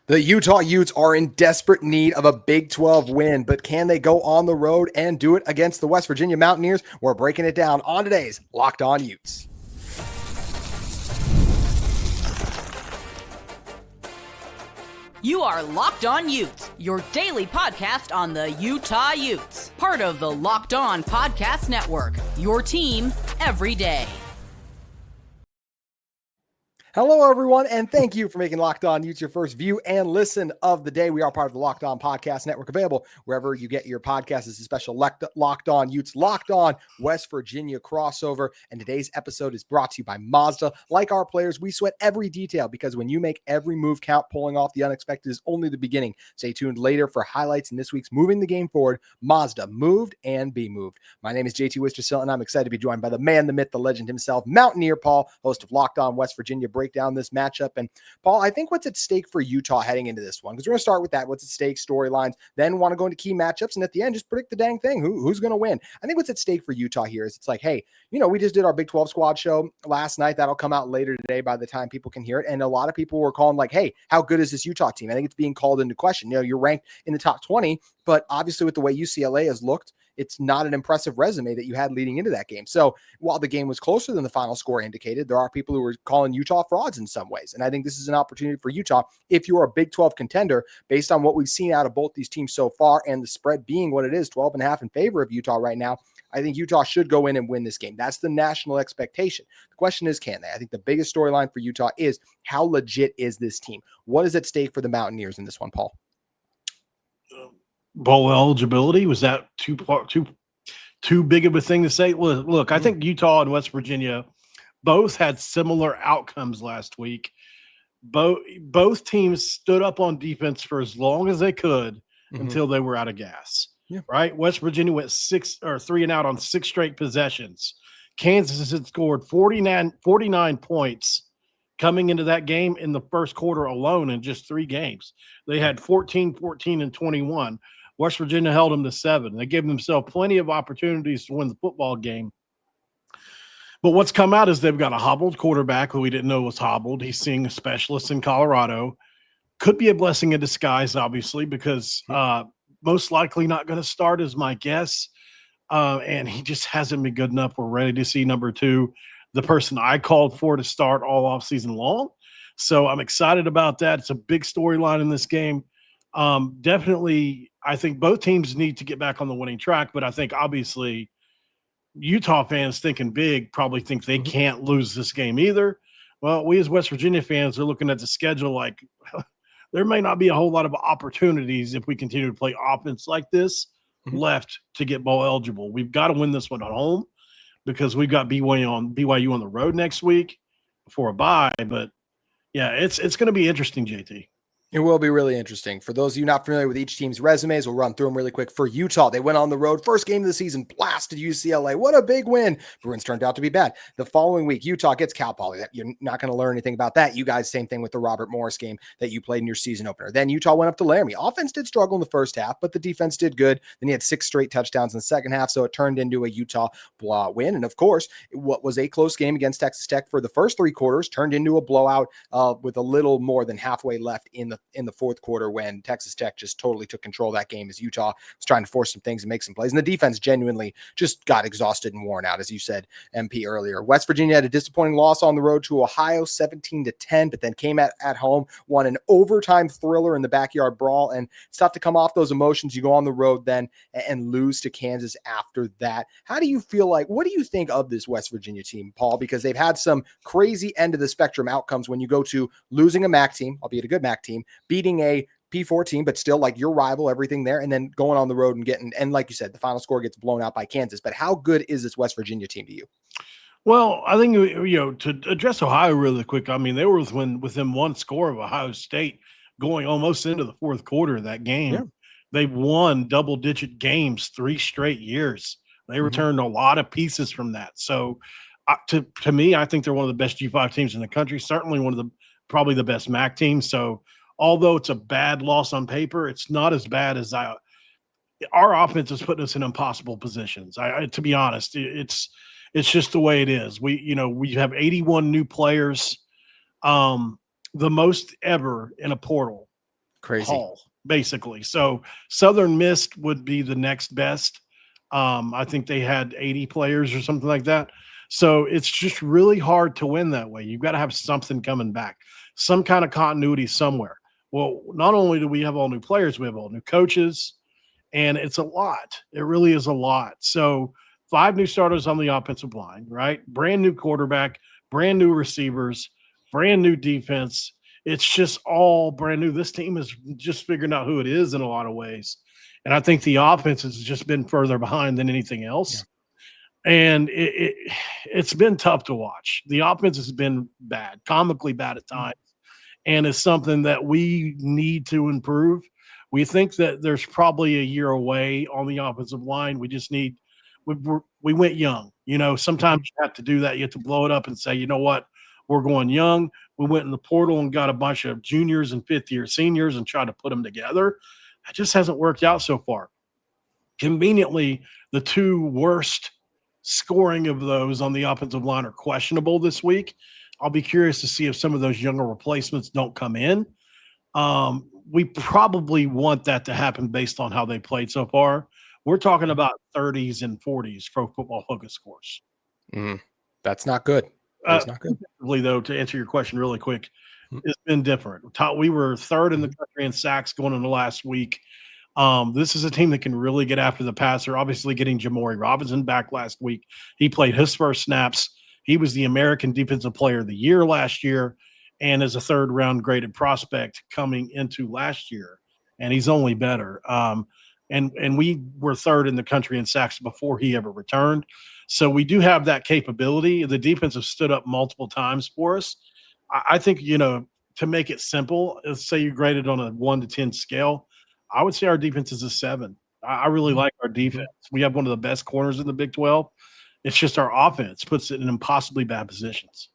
The Utah Utes are in desperate need of a Big 12 win, but can they go on the road and do it against the West Virginia Mountaineers? We're breaking it down on today's Locked On Utes. You are Locked On Utes, your daily podcast on the Utah Utes. Part of the Locked On Podcast Network, your team every day. Hello, everyone, and thank you for making Locked On Utes your first view and listen of the day. We are part of the Locked On Podcast Network, available wherever you get your podcasts. It's a special Locked On Utes, Locked On West Virginia crossover, and today's episode is brought to you by Mazda. Like our players, we sweat every detail because when you make every move count, pulling off the unexpected is only the beginning. Stay tuned later for highlights in this week's Moving the Game Forward. Mazda, moved and be moved. My name is JT Wistrcill, and I'm excited to be joined by the man, the myth, the legend himself, Mountaineer Paul, host of Locked On West Virginia. Break down this matchup. And Paul, I think what's at stake for Utah heading into this one, because we're going to start with that, what's at stake, storylines, then want to go into key matchups, and at the end, just predict the dang thing. Who's going to win? I think what's at stake for Utah here is it's like, hey, we just did our Big 12 squad show last night. That'll come out later today by the time people can hear it. And a lot of people were calling like, hey, how good is this Utah team? I think it's being called into question. You're ranked in the top 20, but obviously with the way UCLA has looked, it's not an impressive resume that you had leading into that game. So while the game was closer than the final score indicated, there are people who are calling Utah frauds in some ways. And I think this is an opportunity for Utah, if you're a Big 12 contender, based on what we've seen out of both these teams so far and the spread being what it is, 12.5 in favor of Utah right now. I think Utah should go in and win this game. That's the national expectation. The question is, can they? I think the biggest storyline for Utah is how legit is this team? What is at stake for the Mountaineers in this one, Paul? Bowl eligibility, was that too big of a thing to say? Look, I think Utah and West Virginia both had similar outcomes last week. Both teams stood up on defense for as long as they could until they were out of gas. Yeah. Right? West Virginia went 3 and out on 6 straight possessions. Kansas had scored 49 points coming into that game in the first quarter alone in just 3 games. They had 14, 14, and 21. West Virginia held them to 7. They gave themselves plenty of opportunities to win the football game. But what's come out is they've got a hobbled quarterback who we didn't know was hobbled. He's seeing a specialist in Colorado. Could be a blessing in disguise, obviously, because most likely not going to start is my guess. And he just hasn't been good enough. We're ready to see number 2, the person I called for to start all offseason long. So I'm excited about that. It's a big storyline in this game. Definitely, I think both teams need to get back on the winning track, but I think obviously Utah fans thinking big probably think they can't lose this game either. Well, we as West Virginia fans are looking at the schedule like there may not be a whole lot of opportunities if we continue to play offense like this left to get bowl eligible. We've got to win this one at home because we've got BYU on the road next week before a bye. But yeah, it's going to be interesting, JT. It will be really interesting. For those of you not familiar with each team's resumes, we'll run through them really quick. For Utah, they went on the road. First game of the season, blasted UCLA. What a big win. Bruins turned out to be bad. The following week, Utah gets Cal Poly. You're not going to learn anything about that. You guys, same thing with the Robert Morris game that you played in your season opener. Then Utah went up to Laramie. Offense did struggle in the first half, but the defense did good. Then he had 6 straight touchdowns in the second half, so it turned into a Utah win. And of course, what was a close game against Texas Tech for the first 3 quarters turned into a blowout with a little more than halfway left in the fourth quarter, when Texas Tech just totally took control of that game as Utah was trying to force some things and make some plays. And the defense genuinely just got exhausted and worn out, as you said, MP, earlier. West Virginia had a disappointing loss on the road to Ohio, 17-10, but then came at home, won an overtime thriller in the backyard brawl. And it's tough to come off those emotions. You go on the road then and lose to Kansas after that. How do you feel like, what do you think of this West Virginia team, Paul? Because they've had some crazy end of the spectrum outcomes when you go to losing a MAC team, albeit a good MAC team, beating a P4 team, but still like your rival, everything there, and then going on the road and getting, and like you said, the final score gets blown out by Kansas. But how good is this West Virginia team to you? Well, I think, to address Ohio really quick, I mean, they were within 1 score of Ohio State going almost into the fourth quarter of that game. Yeah. They've won double-digit games 3 straight years. They returned a lot of pieces from that. So to me, I think they're one of the best G5 teams in the country, certainly probably the best MAC teams. So although it's a bad loss on paper, it's not as bad as our offense is putting us in impossible positions. To be honest, it's just the way it is. We have 81 new players, the most ever in a portal Crazy. Paul, basically. So Southern Miss would be the next best. I think they had 80 players or something like that. So it's just really hard to win that way. You've got to have something coming back, some kind of continuity somewhere. Well, not only do we have all new players, we have all new coaches, and it's a lot. It really is a lot. So 5 new starters on the offensive line, right? Brand new quarterback, brand new receivers, brand new defense. It's just all brand new. This team is just figuring out who it is in a lot of ways. And I think the offense has just been further behind than anything else. Yeah. And it's been tough to watch. The offense has been bad, comically bad at times. And it's something that we need to improve. We think that there's probably a year away on the offensive line. We just need we went young. You know, sometimes you have to do that. You have to blow it up and say, you know what, we're going young. We went in the portal and got a bunch of juniors and fifth-year seniors and tried to put them together. It just hasn't worked out so far. Conveniently, the 2 worst scoring of those on the offensive line are questionable this week. I'll be curious to see if some of those younger replacements don't come in. We probably want that to happen based on how they played so far. We're talking about 30s and 40s Pro Football Focus scores. That's not good. That's not good. Though, to answer your question really quick, it's been different. We were 3rd in the country in sacks going into last week. This is a team that can really get after the passer. Obviously, getting Jamori Robinson back last week. He played his first snaps. He was the American Defensive Player of the Year last year and is a 3rd-round graded prospect coming into last year, and he's only better. And we were 3rd in the country in sacks before he ever returned. So we do have that capability. The defense has stood up multiple times for us. I think, you know, to make it simple, let's say you grade it on a 1 to 10 scale, I would say our defense is a 7. I really like our defense. We have one of the best corners in the Big 12. It's just our offense puts it in impossibly bad positions.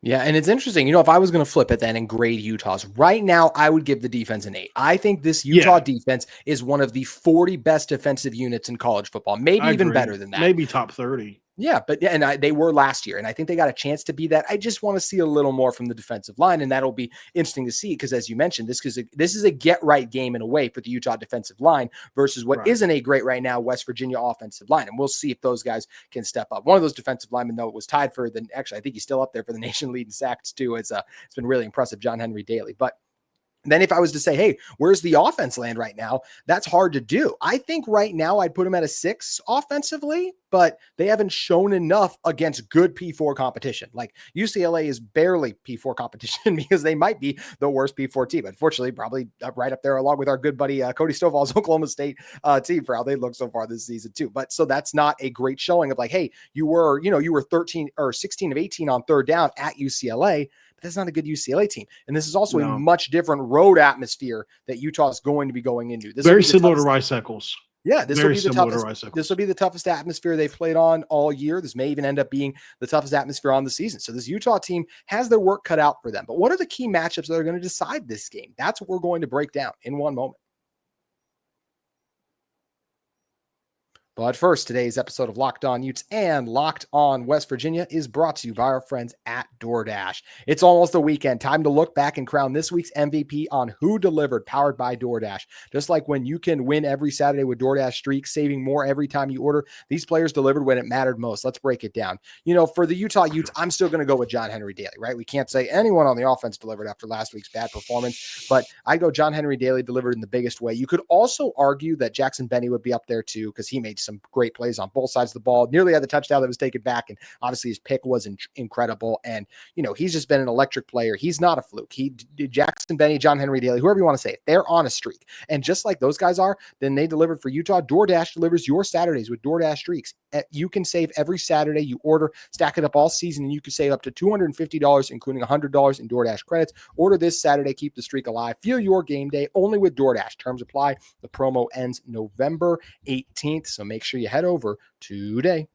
Yeah, and it's interesting. You know, if I was going to flip it then and grade Utah's, right now I would give the defense an 8. I think this Utah defense is one of the 40 best defensive units in college football, maybe even better than that. Maybe top 30. Yeah, but they were last year, and I think they got a chance to be that. I just want to see a little more from the defensive line, and that'll be interesting to see because, as you mentioned, this is a get-right game in a way for the Utah defensive line versus what isn't a great right now West Virginia offensive line, and we'll see if those guys can step up. One of those defensive linemen, though, was tied for the – actually, I think he's still up there for the nation leading sacks, too. It's been really impressive, John Henry Daly. But then if I was to say, hey, where's the offense land right now? That's hard to do. I think right now I'd put them at a 6 offensively, but they haven't shown enough against good P4 competition. Like UCLA is barely P4 competition because they might be the worst P4 team. Unfortunately, probably right up there along with our good buddy Cody Stovall's Oklahoma State team for how they look so far this season too. But so that's not a great showing of like, hey, you were 13 or 16 of 18 on 3rd down at UCLA. That's not a good UCLA team. And this is also a much different road atmosphere that Utah is going to be going into. This very similar to Rice-Eccles. Yeah, this will be the toughest. This will be the toughest atmosphere they've played on all year. This may even end up being the toughest atmosphere on the season. So this Utah team has their work cut out for them. But what are the key matchups that are going to decide this game? That's what we're going to break down in one moment. But first, today's episode of Locked On Utes and Locked On West Virginia is brought to you by our friends at DoorDash. It's almost the weekend. Time to look back and crown this week's MVP on Who Delivered, powered by DoorDash. Just like when you can win every Saturday with DoorDash Streaks, saving more every time you order, these players delivered when it mattered most. Let's break it down. You know, for the Utah Utes, I'm still going to go with John Henry Daly, right? We can't say anyone on the offense delivered after last week's bad performance, but I go John Henry Daly delivered in the biggest way. You could also argue that Jackson Benny would be up there too because he made some great plays on both sides of the ball, nearly had the touchdown that was taken back. And obviously his pick was incredible. And, you know, he's just been an electric player. He's not a fluke. Jackson Benny, John Henry Daly, whoever you want to say it, they're on a streak. And just like those guys are, then they delivered for Utah. DoorDash delivers your Saturdays with DoorDash Streaks. You can save every Saturday you order, stack it up all season, and you can save up to $250, including $100 in DoorDash credits. Order this Saturday, keep the streak alive. Feel your game day only with DoorDash. Terms apply. The promo ends November 18th, so make sure you head over today.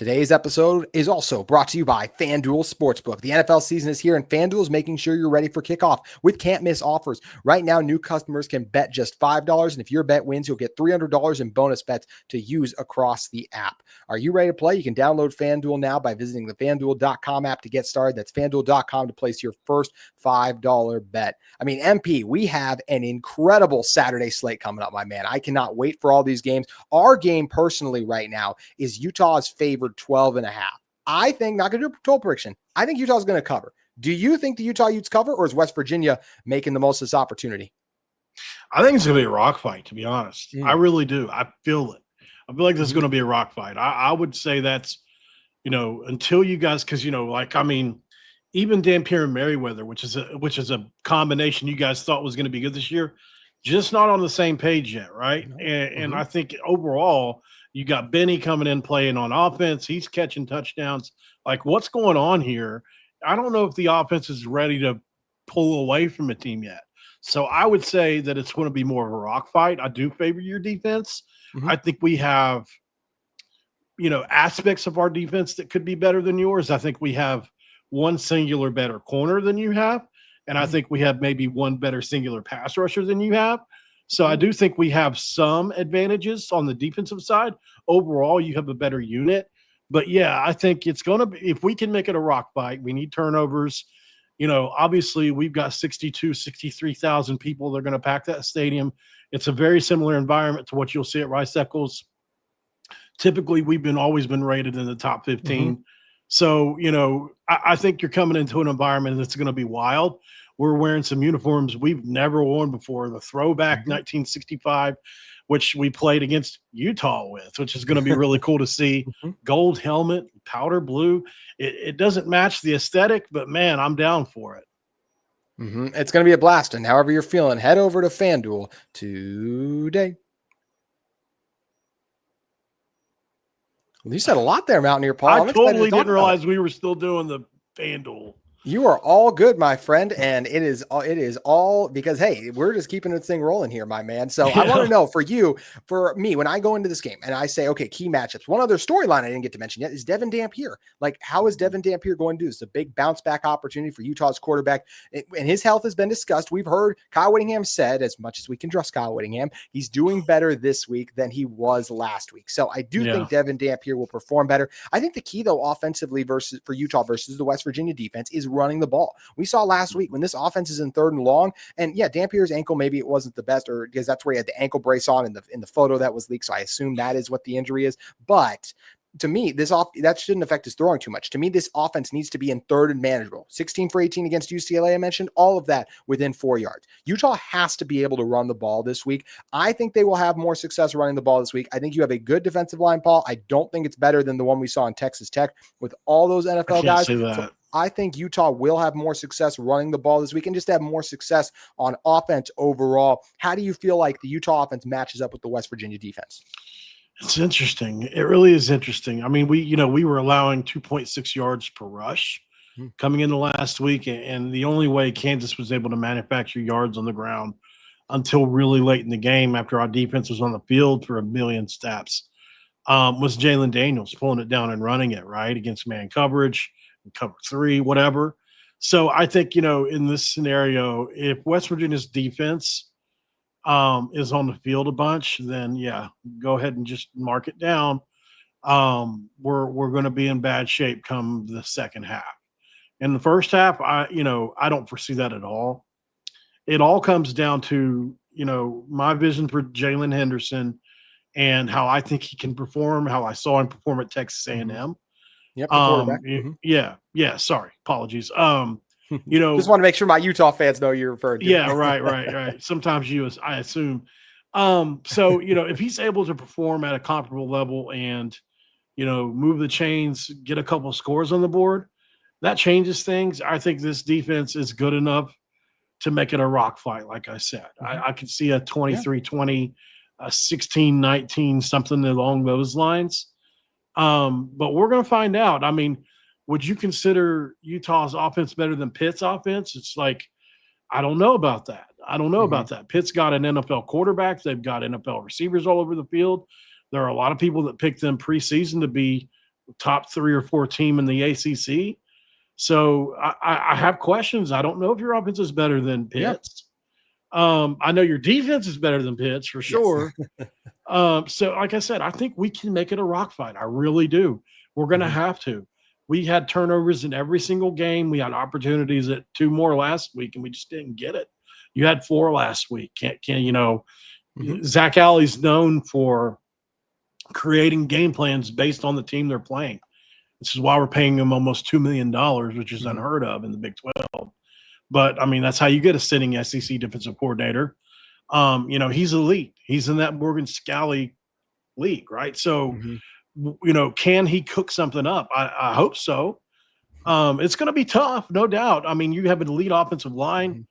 Today's episode is also brought to you by FanDuel Sportsbook. The NFL season is here, and FanDuel is making sure you're ready for kickoff with can't-miss offers. Right now, new customers can bet just $5, and if your bet wins, you'll get $300 in bonus bets to use across the app. Are you ready to play? You can download FanDuel now by visiting the FanDuel.com app to get started. That's FanDuel.com to place your first $5 bet. I mean, MP, we have an incredible Saturday slate coming up, my man. I cannot wait for all these games. Our game personally right now is Utah's favored 12.5. I think, not going to do a total prediction, I think Utah's going to cover. Do you think the Utah Utes cover, or is West Virginia making the most of this opportunity? I think it's going to be a rock fight, to be honest. I really do. I feel it. I feel like this is going to be a rock fight. I would say that's, until you guys, because, even Dampier and Merriweather, which is a combination you guys thought was going to be good this year, just not on the same page yet, right? And I think overall, you got Benny coming in playing on offense. He's catching touchdowns. Like, what's going on here? I don't know if the offense is ready to pull away from a team yet. So I would say that it's going to be more of a rock fight. I do favor your defense. I think we have, aspects of our defense that could be better than yours. I think we have one singular better corner than you have. And I think we have maybe one better singular pass rusher than you have. So I do think we have some advantages on the defensive side. Overall, you have a better unit. But, yeah, I think it's going to be – if we can make it a rock fight, we need turnovers. Obviously we've got 63,000 people that are going to pack that stadium. It's a very similar environment to what you'll see at Rice Eccles. Typically, we've always been rated in the top 15. So, I think you're coming into an environment that's going to be wild. We're wearing some uniforms we've never worn before, the throwback 1965, which we played against Utah with, which is going to be really cool to see. Gold helmet, powder blue. It doesn't match the aesthetic, but, man, I'm down for it. It's going to be a blast, and however you're feeling, head over to FanDuel today. Well, you said a lot there, Mountaineer Paul. I totally didn't realize we were still doing the FanDuel. You are all good, my friend, and it is all because, hey, we're just keeping this thing rolling here, my man. So I want to know for me, when I go into this game and I say, okay, key matchups. One other storyline I didn't get to mention yet is Devin Dampier. Like, how is Devin Dampier going to do? It's a big bounce back opportunity for Utah's quarterback, and his health has been discussed. We've heard Kyle Whittingham said, as much as we can trust Kyle Whittingham, he's doing better this week than he was last week. So I do think Devin Dampier will perform better. I think the key, though, offensively for Utah versus the West Virginia defense is running the ball. We saw last week when this offense is in 3rd and long, and Dampier's ankle, maybe it wasn't the best, or because that's where he had the ankle brace on in the photo that was leaked. So I assume that is what the injury is. But to me, that shouldn't affect his throwing too much. To me, this offense needs to be in 3rd and manageable. 16 for 18 against UCLA, I mentioned, all of that within 4 yards. Utah has to be able to run the ball this week. I think they will have more success running the ball this week. I think you have a good defensive line, Paul. I don't think it's better than the one we saw in Texas Tech with all those NFL guys. So I think Utah will have more success running the ball this week and just have more success on offense overall. How do you feel like the Utah offense matches up with the West Virginia defense? It's interesting. It really is interesting. I mean, we were allowing 2.6 yards per rush coming into last week, and the only way Kansas was able to manufacture yards on the ground until really late in the game after our defense was on the field for 1 million steps was Jalen Daniels pulling it down and running it, right, against man coverage, cover 3, whatever. So I think, in this scenario, if West Virginia's defense is on the field a bunch, then go ahead and just mark it down. We're going to be in bad shape come the second half. In the first half, I don't foresee that at all. It all comes down to, my vision for Jalen Henderson and how I think he can perform, how I saw him perform at Texas A&M. Yep. Quarterback. Yeah. Sorry. Apologies. Just want to make sure my Utah fans know you're referring to. Yeah. Right. Sometimes I assume. So, if he's able to perform at a comparable level and, move the chains, get a couple scores on the board, that changes things. I think this defense is good enough to make it a rock fight. Like I said, I could see a 23-20, a 16-19, something along those lines. But we're going to find out. I mean, would you consider Utah's offense better than Pitt's offense? It's like, I don't know about that. About that. Pitt's got an NFL quarterback. They've got NFL receivers all over the field. There are a lot of people that picked them preseason to be top 3 or 4 team in the ACC. So I have questions. I don't know if your offense is better than Pitt's. I know your defense is better than Pitt's for sure. So like I said, I think we can make it a rock fight. I really do. We're going to have to. We had turnovers in every single game. We had opportunities at 2 more last week, and we just didn't get it. You had 4 last week. Zach Alley's known for creating game plans based on the team they're playing. This is why we're paying him almost $2 million, which is unheard of in the Big 12. But, I mean, that's how you get a sitting SEC defensive coordinator. He's elite. He's in that Morgan Scalley league, right? So, can he cook something up? I hope so. It's going to be tough, no doubt. I mean, you have an elite offensive line.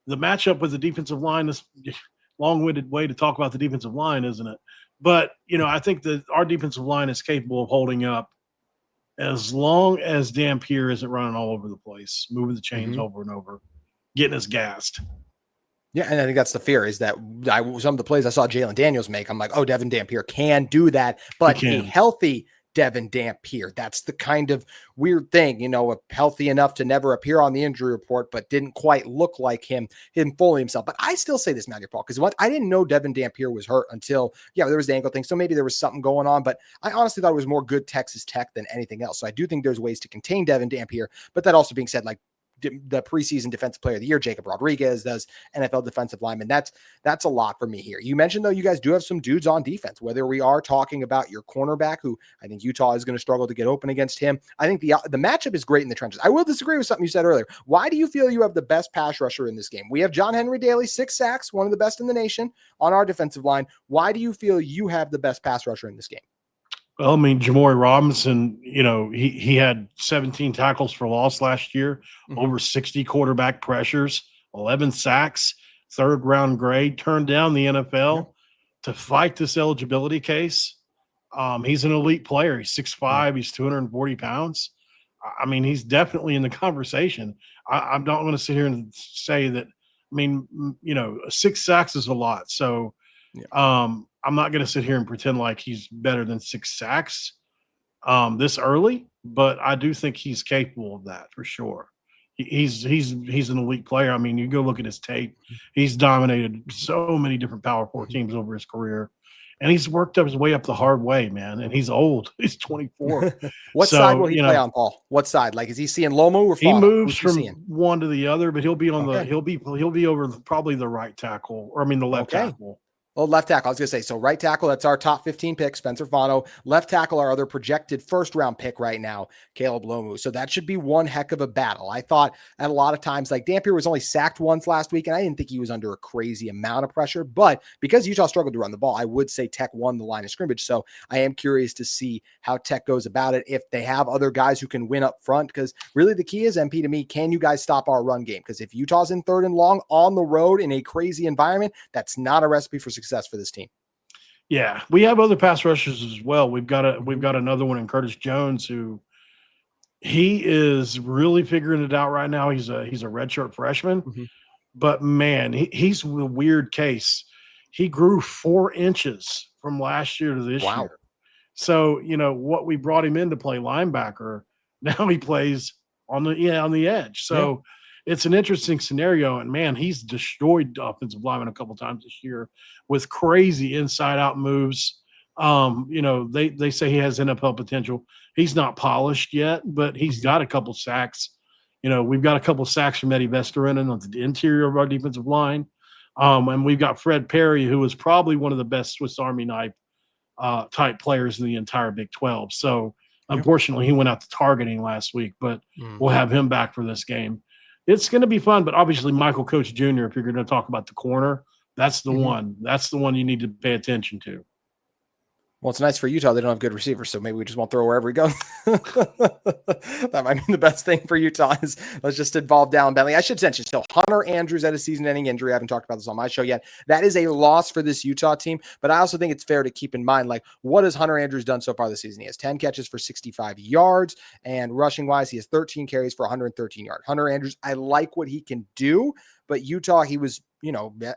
The matchup with the defensive line is a long-winded way to talk about the defensive line, isn't it? But, I think that our defensive line is capable of holding up as long as Dampier isn't running all over the place, moving the chains over and over, getting us gassed. Yeah, and I think that's the fear is that some of the plays I saw Jalen Daniels make, I'm like, oh, Devin Dampier can do that, but a healthy Devin Dampier, that's the kind of weird thing, healthy enough to never appear on the injury report, but didn't quite look like him fully himself. But I still say this, Mountaineer Paul, because I didn't know Devin Dampier was hurt until, there was the ankle thing, so maybe there was something going on, but I honestly thought it was more good Texas Tech than anything else. So I do think there's ways to contain Devin Dampier, but that also being said, like, the preseason defensive player of the year, Jacob Rodriguez, does NFL defensive lineman. That's a lot for me here. You mentioned, though, you guys do have some dudes on defense, whether we are talking about your cornerback, who I think Utah is going to struggle to get open against him. I think the matchup is great in the trenches. I will disagree with something you said earlier. Why do you feel you have the best pass rusher in this game? We have John Henry Daly, 6 sacks, one of the best in the nation on our defensive line. Why do you feel you have the best pass rusher in this game? Well, I mean, Jamori Robinson, he had 17 tackles for loss last year, over 60 quarterback pressures, 11 sacks, 3rd-round grade, turned down the NFL to fight this eligibility case. He's an elite player. He's 6'5", he's 240 pounds. I mean, he's definitely in the conversation. I'm not going to sit here and say that. I mean, 6 sacks is a lot. So, I'm not going to sit here and pretend like he's better than 6 sacks this early, but I do think he's capable of that for sure. He's an elite player. I mean, you go look at his tape. He's dominated so many different Power 4 teams over his career, and he's worked up his way up the hard way, man. And he's old. He's 24. What side will he play on, Paul? What side? Like, is he seeing Lomo or Fana? He moves from one to the other, but he'll be on he'll be over probably the right tackle, or I mean the left tackle. Well, left tackle, I was going to say, so right tackle, that's our top 15 pick, Spencer Fano. Left tackle, our other projected first-round pick right now, Caleb Lomu. So that should be one heck of a battle. I thought at a lot of times, like, Dampier was only sacked once last week, and I didn't think he was under a crazy amount of pressure. But because Utah struggled to run the ball, I would say Tech won the line of scrimmage. So I am curious to see how Tech goes about it, if they have other guys who can win up front, because really the key is, MP, to me, can you guys stop our run game? Because if Utah's in 3rd and long on the road in a crazy environment, that's not a recipe for success for this team. Yeah, we have other pass rushers as well. We've got another one in Curtis Jones, who he is really figuring it out right now. He's a redshirt freshman, but man, he's a weird case. He grew 4 inches from last year to this year. So what we brought him in to play linebacker, now he plays on the edge. So it's an interesting scenario, and man, he's destroyed offensive linemen a couple times this year with crazy inside-out moves. They say he has NFL potential. He's not polished yet, but he's got a couple sacks. We've got a couple sacks from Eddie Vesterinen on the interior of our defensive line, and we've got Fred Perry, who is probably one of the best Swiss Army knife type players in the entire Big 12. So, unfortunately, he went out to targeting last week, but we'll have him back for this game. It's going to be fun, but obviously Michael Coach Jr., if you're going to talk about the corner, that's the one. That's the one you need to pay attention to. Well, it's nice for Utah. They don't have good receivers, so maybe we just won't throw wherever he goes. That might be the best thing for Utah is let's just involve Dallin Bentley. I should mention, so Hunter Andrews had a season-ending injury. I haven't talked about this on my show yet. That is a loss for this Utah team, but I also think it's fair to keep in mind, like, what has Hunter Andrews done so far this season? He has 10 catches for 65 yards, and rushing-wise, he has 13 carries for 113 yards. Hunter Andrews, I like what he can do, but Utah, he was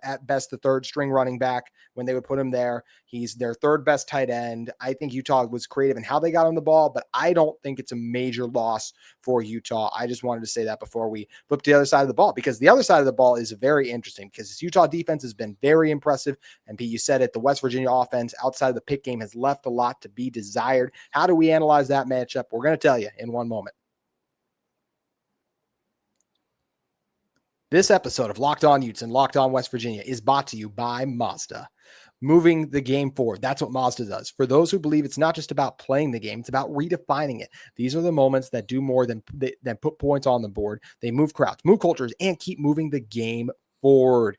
at best the third string running back when they would put him there. He's their third best tight end. I think Utah was creative in how they got him the ball, but I don't think it's a major loss for Utah. I just wanted to say that before we flip to the other side of the ball, because the other side of the ball is very interesting, because this Utah defense has been very impressive. And Pete, you said it, the West Virginia offense outside of the pick game has left a lot to be desired. How do we analyze that matchup? We're going to tell you in one moment. This episode of Locked On Utes and Locked On West Virginia is brought to you by Mazda. Moving the game forward. That's what Mazda does. For those who believe it's not just about playing the game, it's about redefining it. These are the moments that do more than put points on the board. They move crowds, move cultures, and keep moving the game forward.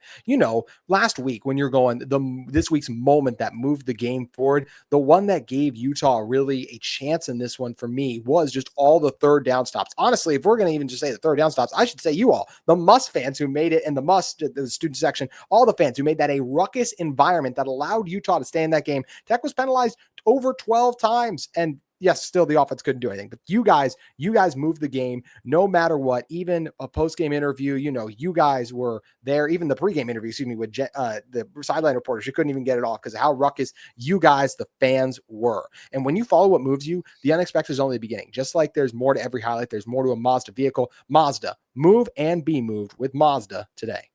Last week when you're going, this week's moment that moved the game forward, the one that gave Utah really a chance in this one for me was just all the third down stops. Honestly, if we're going to even just say the third down stops, I should say you all, the Must fans who made it, and the student section, all the fans who made that a ruckus environment that allowed Utah to stay in that game. Tech was penalized over 12 times, and yes, still the offense couldn't do anything, but you guys moved the game no matter what. Even a post-game interview, you guys were there. Even the pregame interview, with the sideline reporters, you couldn't even get it off because of how ruckus you guys, the fans, were. And when you follow what moves you, the unexpected is only the beginning. Just like there's more to every highlight, there's more to a Mazda vehicle. Mazda, move and be moved with Mazda today.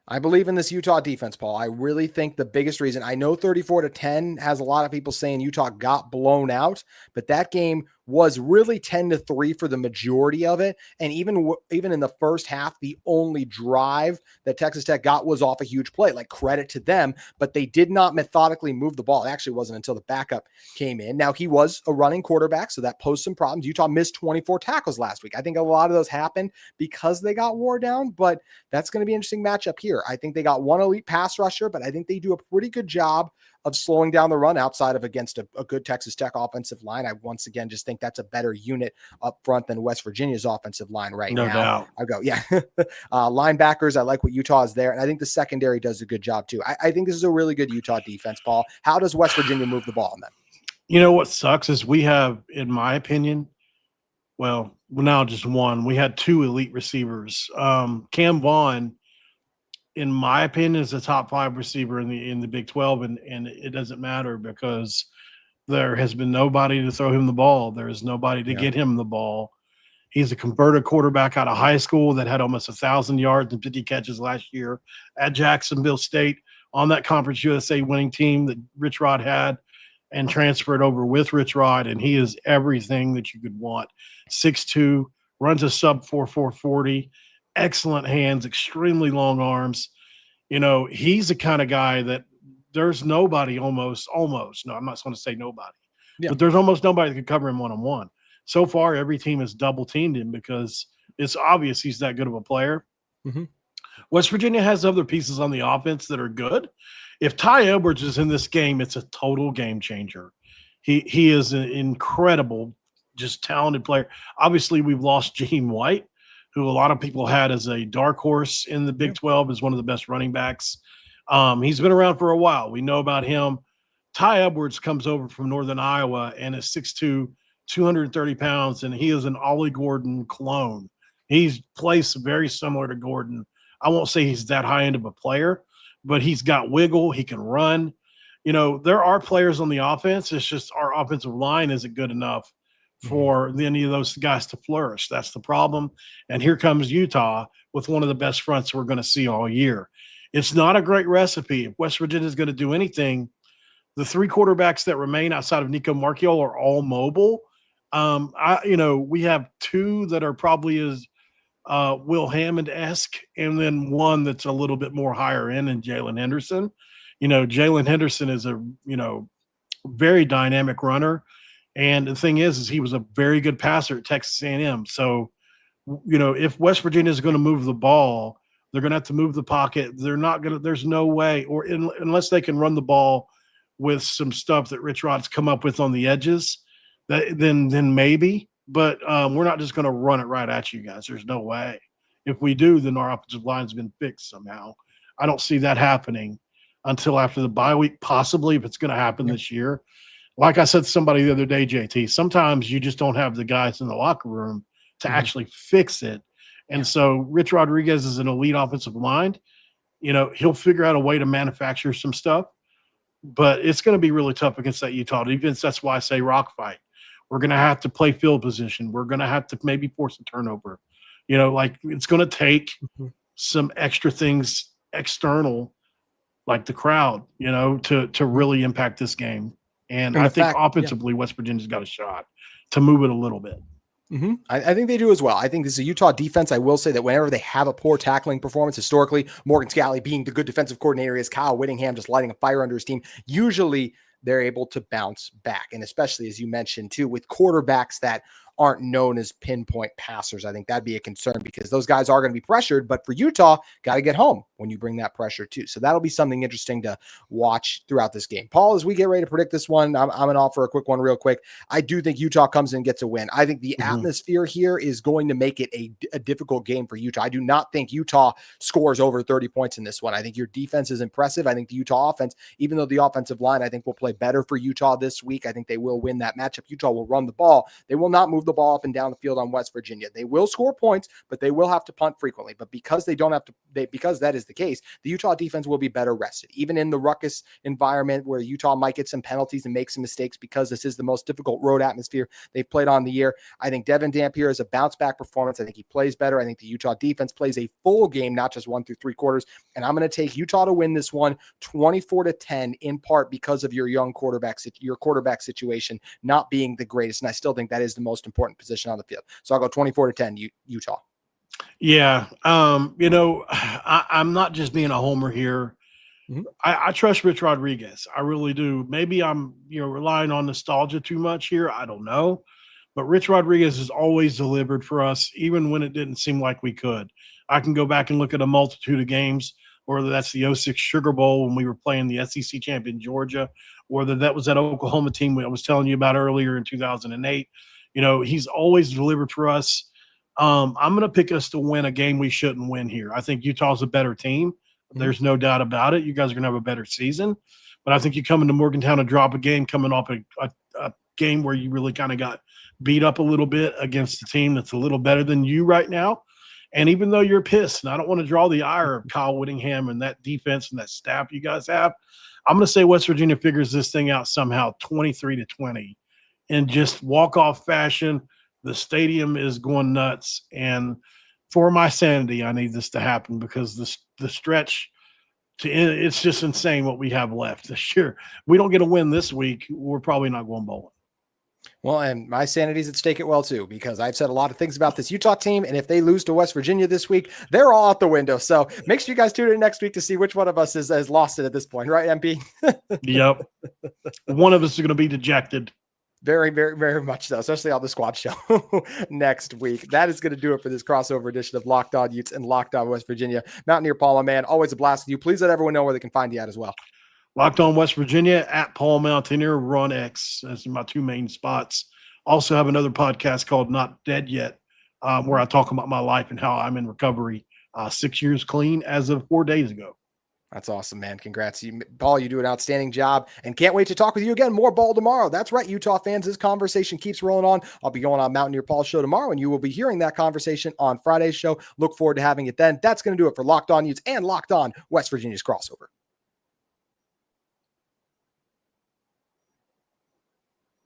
I believe in this Utah defense, Paul. I really think the biggest reason, I know 34-10 has a lot of people saying Utah got blown out, but that game was really 10-3 for the majority of it. And even in the first half, the only drive that Texas Tech got was off a huge play, like credit to them, but they did not methodically move the ball. It actually wasn't until the backup came in. Now, he was a running quarterback, so that posed some problems. Utah missed 24 tackles last week. I think a lot of those happened because they got wore down, but that's going to be an interesting matchup here. I think they got one elite pass rusher, but I think they do a pretty good job of slowing down the run outside of against a good Texas Tech offensive line. I once again just think that's a better unit up front than West Virginia's offensive line right now. No doubt. I go, yeah. Linebackers, I like what Utah is there, and I think the secondary does a good job too. I think this is a really good Utah defense, Paul. How does West Virginia move the ball on them? What sucks is we have, in my opinion, well, now just one. We had two elite receivers. Cam Vaughn, in my opinion, is a top 5 receiver in the Big 12, and it doesn't matter because there has been nobody to throw him the ball. There is nobody to get him the ball. He's a converted quarterback out of high school that had almost 1,000 yards and 50 catches last year at Jacksonville State on that Conference USA winning team that Rich Rod had, and transferred over with Rich Rod, and he is everything that you could want. 6'2", runs a sub 4.40, excellent hands, extremely long arms. He's the kind of guy that there's nobody almost. No, I'm not going to say nobody. Yeah. But there's almost nobody that could cover him one-on-one. So far, every team has double-teamed him because it's obvious he's that good of a player. Mm-hmm. West Virginia has other pieces on the offense that are good. If Ty Edwards is in this game, it's a total game changer. He is an incredible, just talented player. Obviously, we've lost Jaheim White, who a lot of people had as a dark horse in the Big 12 as one of the best running backs. He's been around for a while. We know about him. Ty Edwards comes over from Northern Iowa and is 6'2", 230 pounds, and he is an Ollie Gordon clone. He's plays very similar to Gordon. I won't say he's that high end of a player, but he's got wiggle. He can run. There are players on the offense. It's just our offensive line isn't good enough for any of those guys to flourish. That's the problem. And here comes Utah with one of the best fronts we're going to see all year. It's not a great recipe. If West Virginia is going to do anything, the 3 quarterbacks that remain outside of Nico Marchiol are all mobile. We have 2 that are probably as Will Hammond-esque, and then one that's a little bit more higher end in Jalen Henderson. Jalen Henderson is a, very dynamic runner. And the thing is he was a very good passer at Texas A&M. So, if West Virginia is going to move the ball, they're going to have to move the pocket. They're not going to – there's no way – unless they can run the ball with some stuff that Rich Rod's come up with on the edges, then maybe. But we're not just going to run it right at you guys. There's no way. If we do, then our offensive line's been fixed somehow. I don't see that happening until after the bye week, possibly, if it's going to happen this year. Like I said to somebody the other day, JT, sometimes you just don't have the guys in the locker room to actually fix it. And so Rich Rodriguez is an elite offensive line. You know, he'll figure out a way to manufacture some stuff, but it's going to be really tough against that Utah defense. That's why I say rock fight. We're going to have to play field position. We're going to have to maybe force a turnover. You know, like it's going to take some extra things external, like the crowd, you know, to really impact this game. And I think offensively, West Virginia's got a shot to move it a little bit. I think they do as well. I think this is a Utah defense. I will say that whenever they have a poor tackling performance, historically, Morgan Scalley being the good defensive coordinator is Kyle Whittingham just lighting a fire under his team. Usually they're able to bounce back. And especially as you mentioned too, with quarterbacks that aren't known as pinpoint passers, I think that'd be a concern because those guys are going to be pressured, but for Utah, got to get home when you bring that pressure too. So that'll be something interesting to watch throughout this game. Paul, as we get ready to predict this one, I'm going to offer a quick one real quick. I do think Utah comes in and gets a win. I think the atmosphere here is going to make it a difficult game for Utah. I do not think Utah scores over 30 points in this one. I think your defense is impressive. I think the Utah offense, even though the offensive line, I think will play better for Utah this week. I think they will win that matchup. Utah will run the ball. They will not move the ball up and down the field on West Virginia. They will score points, but they will have to punt frequently. But because they don't have to, because that is the case, the Utah defense will be better rested. Even in the ruckus environment where Utah might get some penalties and make some mistakes because this is the most difficult road atmosphere they've played on the year. I think Devin Dampier is a bounce back performance. I think he plays better. I think the Utah defense plays a full game, not just 1 through 3 quarters. And I'm going to take Utah to win this one 24-10 in part because of your young quarterback situation not being the greatest. And I still think that is the most important position on the field. So I'll go 24-10 Utah. Yeah. You know, I'm not just being a homer here. I trust Rich Rodriguez. I really do. Maybe I'm, relying on nostalgia too much here. I don't know. But Rich Rodriguez has always delivered for us, even when it didn't seem like we could. I can go back and look at a multitude of games, whether that's the 06 Sugar Bowl when we were playing the SEC champion Georgia, or that was that Oklahoma team I was telling you about earlier in 2008. He's always delivered for us. I'm going to pick us to win a game we shouldn't win here. I think Utah's a better team. There's no doubt about it. You guys are going to have a better season. But I think you come into Morgantown and drop a game coming off a game where you really kind of got beat up a little bit against a team that's a little better than you right now. And even though you're pissed, and I don't want to draw the ire of Kyle Whittingham and that defense and that staff you guys have, I'm going to say West Virginia figures this thing out somehow 23-20 in just walk-off fashion. The stadium is going nuts. And for my sanity, I need this to happen because the stretch it's just insane what we have left this year. We don't get a win this week, we're probably not going bowling. Well, and my sanity's at stake as well, too, because I've said a lot of things about this Utah team, and if they lose to West Virginia this week, they're all out the window. So make sure you guys tune in next week to see which one of us has lost it at this point, right, MP? Yep. One of us is going to be dejected. Very, very, very much so, especially on the squad show next week. That is going to do it for this crossover edition of Locked On Utes and Locked On West Virginia. Mountaineer Paul, my man, always a blast with you. Please let everyone know where they can find you at as well. Locked On West Virginia at Paul Mountaineer, Run X. That's my two main spots. Also have another podcast called Not Dead Yet, where I talk about my life and how I'm in recovery 6 years clean as of 4 days ago. That's awesome, man. Congrats. Paul, you do an outstanding job and can't wait to talk with you again. More ball tomorrow. That's right, Utah fans. This conversation keeps rolling on. I'll be going on Mountaineer Paul's show tomorrow, and you will be hearing that conversation on Friday's show. Look forward to having it then. That's going to do it for Locked On Utes and Locked On West Virginia's crossover.